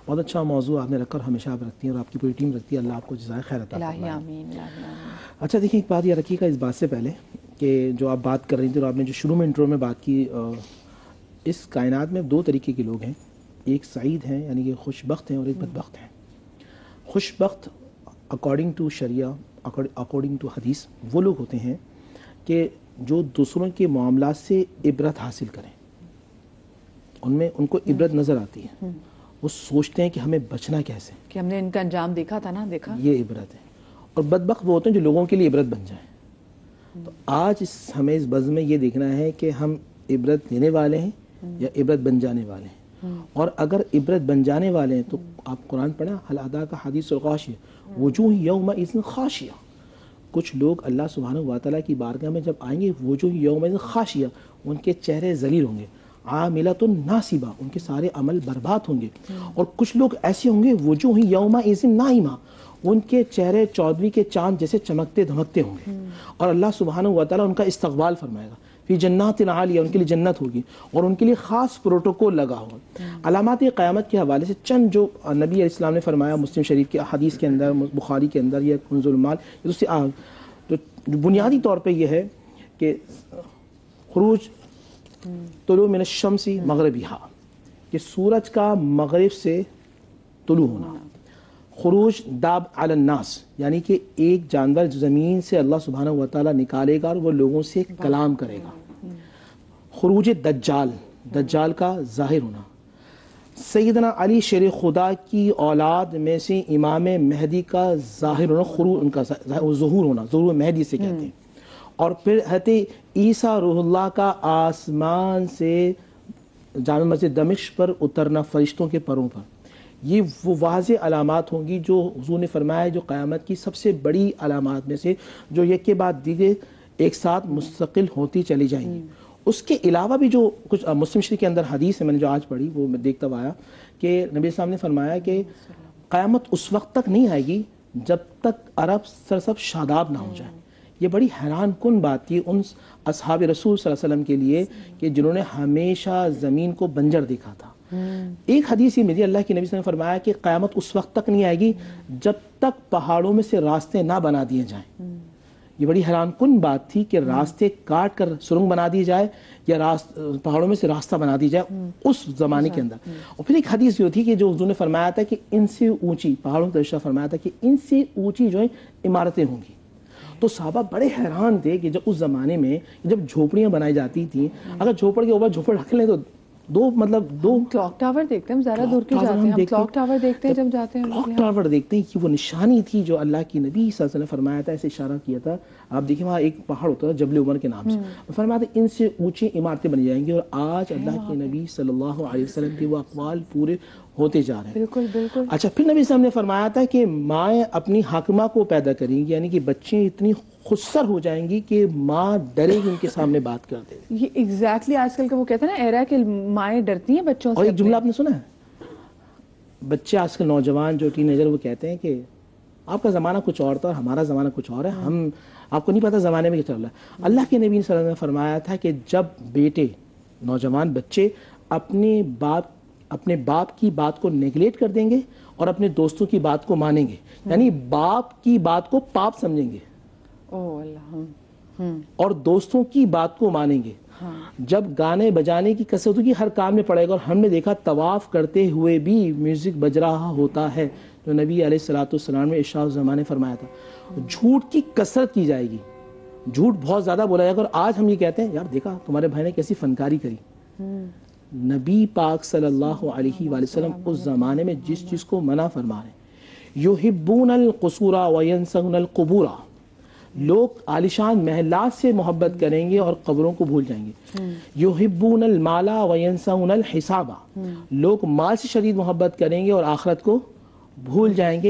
بہت اچھا موضوع آپ نے رکھا اور ہمیشہ آپ رکھتی ہیں اور آپ کی پوری ٹیم رکھتی ہے. اللہ آپ کو جزائے خیر عطا فرمائے. الہی آمین. اچھا دیکھیں ایک بات یہ رکھیے گا اس بات سے پہلے کہ جو آپ بات کر رہی تھی اور آپ نے جو شروع میں انٹرو میں بات کی، اس کائنات میں دو طریقے کے لوگ ہیں. ایک سعید ہیں یعنی کہ خوش بخت ہیں، اور ایک بدبخت ہیں. خوش بخت according to Shariah, according to حدیث، وہ لوگ ہوتے ہیں کہ جو دوسروں کے معاملات سے عبرت حاصل کریں، ان کو عبرت نظر آتی ہے، وہ سوچتے ہیں کہ ہمیں بچنا کیسے، کہ ہم نے ان کا انجام دیکھا تھا نا، دیکھا یہ عبرت ہے. اور بدبخت وہ ہوتے ہیں جو لوگوں کے لیے عبرت بن جائیں. تو آج ہمیں اس بزم میں یہ دیکھنا ہے کہ ہم عبرت دینے والے ہیں یا عبرت بن جانے والے ہیں. اور اگر عبرت بن جانے والے ہیں تو آپ قرآن پڑھیں، حل ادا کا حدیث الغاشیہ وجوہ یومئذ خاشیہ. کچھ لوگ اللہ سبحانہ و تعالیٰ کی بارگاہ میں جب آئیں گے، وجوہ یومئذ خاشیہ، ان کے چہرے ذلیل ہوں گے، عاملۃ ناصبہ، ان کے سارے عمل برباد ہوں گے. اور کچھ لوگ ایسے ہوں گے وجوہ یومئذ ناعمہ، ان کے چہرے چودھویں کے چاند جیسے چمکتے دھمکتے ہوں گے، اور اللہ سبحانہ و تعالیٰ ان کا استقبال فرمائے گا. فی جنات عالیہ، ان کے لیے جنت ہوگی اور ان کے لیے خاص پروٹوکول لگا ہوگا. علامات قیامت کے حوالے سے چند جو نبی علیہ السلام نے فرمایا مسلم شریف کے حدیث کے اندر، بخاری کے اندر، یا کنز المال، تو بنیادی طور پہ یہ ہے کہ خروج طلوع من الشمس مغربیہا، کہ سورج کا مغرب سے طلوع ہونا. خروج داب علی الناس، یعنی کہ ایک جانور زمین سے اللہ سبحانہ و تعالیٰ نکالے گا اور وہ لوگوں سے کلام کرے گا. خروج دجال، دجال کا ظاہر ہونا. سیدنا علی شیر خدا کی اولاد میں سے امام مہدی کا ظاہر ہونا، خروج ان کا ظہور ہونا، ظہور مہدی سے کہتے ہیں. اور پھر حضرت عیسیٰ روح اللہ کا آسمان سے جامع مسجد دمشق پر اترنا فرشتوں کے پروں پر. یہ وہ واضح علامات ہوں گی جو حضور نے فرمایا جو قیامت کی سب سے بڑی علامات میں سے، جو یک کے بعد دیگر ایک ساتھ مستقل ہوتی چلی جائیں گی. اس کے علاوہ بھی جو کچھ مسلم شریف کے اندر حدیث ہے، میں نے جو آج پڑھی وہ میں دیکھتا آیا کہ نبی صاحب نے فرمایا کہ قیامت اس وقت تک نہیں آئے گی جب تک عرب سرسب شاداب نہ ہو جائے. یہ بڑی حیران کن بات تھی ان اصحاب رسول صلی اللہ علیہ وسلم کے لیے کہ جنہوں نے ہمیشہ زمین کو بنجر دیکھا تھا. ایک حدیث یہ میری اللہ کے نبی صلی اللہ علیہ وسلم نے فرمایا کہ قیامت اس وقت تک نہیں آئے گی جب تک پہاڑوں میں سے راستے نہ بنا دیے جائیں. یہ بڑی حیران کن بات تھی کہ راستے کاٹ کر سرنگ بنا دی جائے یا پہاڑوں میں سے راستہ بنا دی جائے اس زمانے کے اندر. اور پھر ایک حدیث جو تھی کہ جو حضور نے فرمایا تھا کہ ان سے اونچی پہاڑوں کا ارشاد فرمایا تھا کہ ان سے اونچی جو عمارتیں ہوں گی. تو صحابہ بڑے حیران تھے کہ جب اس زمانے میں جب جھوپڑیاں بنائی جاتی تھیں، اگر جھوپڑ کے اوپر جھوپڑ رکھ لیں تو دو کلاک ٹاور دیکھتے ہیں، ہم زیادہ دور کیوں جاتے ہیں، ہم کلاک ٹاور دیکھتے ہیں جب جاتے ہیں. کلاک ٹاور دیکھتے ہیں کہ وہ نشانی تھی جو اللہ کی نبی صلی اللہ علیہ وسلم نے فرمایا تھا، ایسے اشارہ کیا تھا. آپ دیکھیں وہاں ایک پہاڑ ہوتا تھا جبل عمر کے نام سے، فرمایا تھا ان سے اونچی عمارتیں بنی جائیں گی. اور آج اللہ کے نبی صلی اللہ علیہ وسلم کے وہ اقوال پورے ہوتے جا رہے ہیں. بالکل بالکل. اچھا پھر نبی صلی اللہ علیہ وسلم نے فرمایا تھا کہ مائیں اپنی حاکمہ کو پیدا کریں گی، یعنی کہ بچے اتنی خودسر ہو جائیں گی کہ ماں ڈرے گی ان کے سامنے بات کر دے. یہ ایگزیکٹلی آج کل کا وہ کہتے ہیں نا ایرا کہ مائیں ڈرتی ہیں بچوں سے. اور ایک جملہ آپ نے سنا ہے، بچے آج کل نوجوان جو ٹین ایجر وہ کہتے ہیں کہ آپ کا زمانہ کچھ اور تھا اور ہمارا زمانہ کچھ اور ہے، ہم آپ کو نہیں پتا زمانے میں کیا چل رہا ہے. اللہ کے نبی صلی اللہ علیہ وسلم نے فرمایا تھا کہ جب بیٹے نوجوان بچے اپنے باپ کی بات کو نیگلیکٹ کر دیں گے اور اپنے دوستوں کی بات کو مانیں گے، یعنی باپ کی بات کو پاپ سمجھیں گے اور دوستوں کی بات کو مانیں گے. جب گانے بجانے کی کثرت ہوگی ہر کام میں پڑے گا. اور ہم نے دیکھا طواف کرتے ہوئے بھی میوزک بج رہا ہوتا ہے، جو نبی علیہ الصلوۃ والسلام نے ارشاد الزمان نے فرمایا تھا. جھوٹ کی کثرت کی جائے گی، جھوٹ بہت زیادہ بولا جائے گا. اور آج ہم یہ کہتے ہیں یار دیکھا تمہارے بھائی نے کیسی فنکاری کری. نبی پاک صلی اللہ علیہ وآلہ وسلم اس زمانے میں جس چیز کو منع فرما رہے ہیں، یحبون القصور وینسون القبور، لوگ عالیشان محلات سے محبت کریں گے اور قبروں کو بھول جائیں گے. یحبون المال وینسون الحساب، لوگ مال سے شدید محبت کریں گے اور آخرت کو بھول جائیں گے.